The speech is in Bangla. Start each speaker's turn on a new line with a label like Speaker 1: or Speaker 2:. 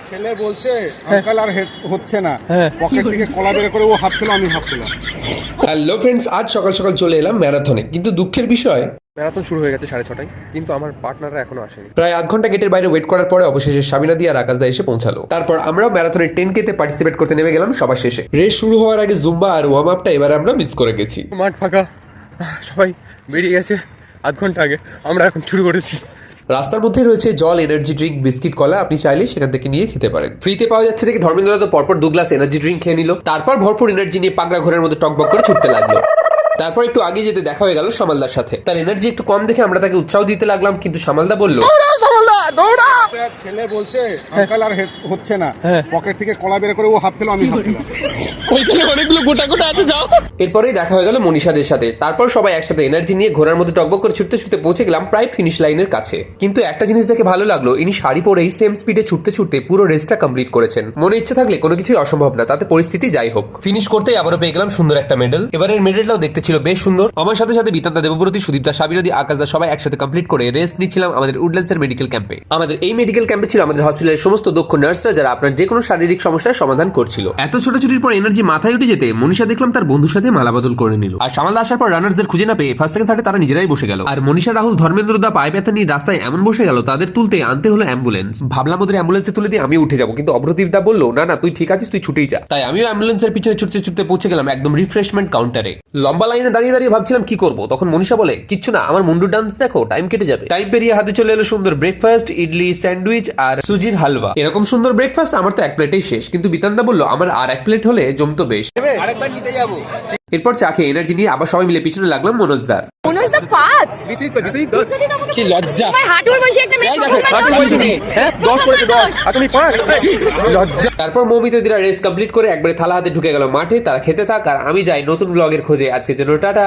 Speaker 1: ছেলে বলছে আঙ্কেল আর হচ্ছে না, পকেট থেকে কলা বের করে ও হাত পেলো, আমি হাত পেলাম।
Speaker 2: হ্যালো ফ্রেন্ডস, আজ সকাল সকাল চলে এলাম ম্যারাথনে, কিন্তু দুঃখের বিষয়
Speaker 3: ম্যারাথন শুরু হয়ে গেছে 6:30টায়, কিন্তু আমার পার্টনাররা এখনো আসেনি।
Speaker 2: প্রায় আধ ঘন্টা গেটের বাইরে ওয়েট করার পরে অবশেষে সাবিনা দিয়ে আর আকাশ দা এসে পৌঁছালো। তারপর আমরাও ম্যারাথনের 10K তে পার্টিসিপেট করতে নেমে গেলাম সবার শেষে। রেস শুরু হওয়ার আগে জুম্বা আর ওয়ার্ম আপটা এবার আমরা মিস করে গেছি।
Speaker 3: মাঠ ফাঁকা, সবাই বেরিয়ে গেছে আধ ঘন্টা আগে, আমরা এখন শুরু করেছি।
Speaker 2: রাস্তার মধ্যে রয়েছে জল, এনার্জি ড্রিঙ্ক, বিস্কিট, কলা, আপনি চাইলে সেখান থেকে নিয়ে খেতে পারেন। ফ্রিতে পাওয়া যাচ্ছে দেখে ধর্মেন্দ্র তো পরপর 2 গ্লাস এনার্জি ড্রিঙ্ক খেয়ে নিল। তারপর ভরপুর এনার্জি নিয়ে পাগলা ঘোড়ার মধ্যে টকবক করে ছুটতে লাগলো। তারপর একটু আগে যেতে দেখা হয়ে গেল সামালদার সাথে। তার এনার্জি একটু কম দেখে আমরা তাকে উৎসাহ দিতে লাগলাম, কিন্তু সামালদা বলল,
Speaker 1: ছেলে বলছে আঙ্কেল আর হচ্ছে না, পকেট থেকে কলা বের করে ও হাত পেলো, আমি হাত পেলাম।
Speaker 2: ওইখানে অনেকগুলো গোটা গোটা আছে, যাও। এরপরেই দেখা হয়ে গেল মনীষাদের সাথে। তারপর সবাই একসাথে এনার্জি নিয়ে ঘোড়ার মধ্যে টকবক করে ছুটতে ছুটতে পৌঁছে গেলাম প্রায় ফিনিশ লাইনের কাছে। কিন্তু একটা জিনিস দেখে ভালো লাগলো, ইনি শাড়ি পরেই সেম স্পিডে ছুটতে ছুটতে পুরো রেসটা কমপ্লিট করেছেন। মনে ইচ্ছে থাকলে কোনো কিছুই অসম্ভব না, তাতে পরিস্থিতি যাই হোক। ফিনিশ করতেই আবারও পেয়ে গেলাম সুন্দর একটা মেডেল। এবারের মেডেলটাও দেখতে ছিল বেশ সুন্দর। আমার সাথে সাথে বিতানদা, দেবব্রতী, সুদীপদা, সাবিরাদি, আকাশদা সবাই একসাথে কমপ্লিট করে রেস্ট নিচ্ছিলাম আমাদের উডল্যান্ডসের মেডিকেল ক্যাম্পে। আমাদের এই মেডিকেল ক্যাম্পে ছিল আমাদের হসপিটালের সমস্ত দক্ষ নার্সরা, যারা আপনার যে কোনো শারীরিক সমস্যার সমাধান করছিল। এত ছোটাছুটির পর এনার্জি মাথায় উঠে যেতে মনীষা দেখলাম তার বন্ধুর সাথে মালা বদল করে নিল। আর সামালদা আসার পর রানার্সদের খুঁজে না পেয়ে ফার্স্ট সেকেন্ড থার্ডে তারা নিজেরাই বসে গেল। আর মনীষা, রাহুল, ধর্মেন্দ্র দা পায়ে ব্যথা নিয়ে রাস্তায় এমন বসে গেল, তাদের তুলতে আনতে হলো অ্যাম্বুলেন্স। ভাবলাম ওদের অ্যাম্বুলেন্সে তুলে দিয়ে আমি উঠে যাবো, কিন্তু অব্রদীপ দা বললো না না, তুই ঠিক আছিস, তুই ছুটেই যা। তাই আমিও অ্যাম্বুলেন্সের পিছনে ছুটতে ছুটতে পৌঁছে গেলাম একদম রিফ্রেশমেন্ট কাউন্টারে। লম্বা লাইনে দাঁড়িয়ে দাঁড়িয়ে ভাবছিলাম কি করবো, তখন মনীষা বলে, কিচ্ছু না, আমার মুন্ডু ডান্স দেখো, টাইম কেটে যাবে। টাইম পেরিয়ে হাতে চলে এলো সুন্দর ব্রেকফাস্ট, ইডলি, স্যান্ডউইচ আর সুজির হালুয়া। এরকম সুন্দর ব্রেকফাস্ট আমার তো এক প্লেটেই শেষ, কিন্তু বিতানদা বললো আমার আর এক প্লেট হলে জমতো বেশ।
Speaker 3: আরেকবার নিতে যাবো।
Speaker 2: এরপর চা খেয়ে এনার্জি নিয়ে আবার সবাই মিলে পিছনে লাগলাম মনোজদার। কি লজ্জা! লজ্জা! তারপর মৌমিতাদিরা রেস কমপ্লিট করে একবারে থালা হাতে ঢুকে গেল মাঠে। তারা খেতে থাক আর আমি যাই নতুন ব্লগের খোঁজে। আজকের জন্য টাটা।